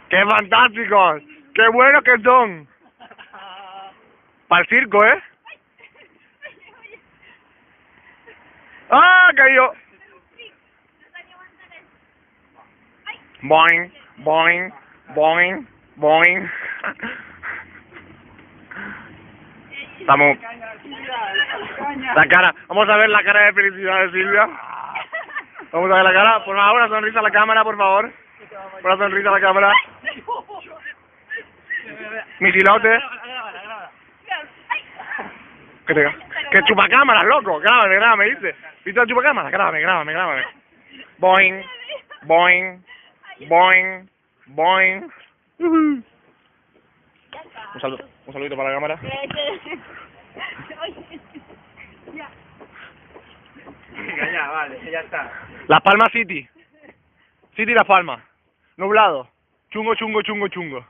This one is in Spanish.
¡Qué fantásticos! ¡Qué buenos que son! Para el circo, ¿eh? ¡Ah, cayó! Boing, boing, boing, boing. Estamos... La cara, vamos a ver la cara de felicidad de Silvia. Vamos a ver la cara, por favor, una sonrisa a la cámara, por favor. Una sonrisa a la cámara. Mi silote. Que chupacámaras, loco. Grábame, grábame, dice. ¿Viste el chupacámaras? Grábame, grábame, grábame. Boing, boing, boing, boing. Un saludito para la cámara. Ya, vale, ya está. Las Palmas City. City Las Palmas. Nublado. Chungo, chungo, chungo, chungo.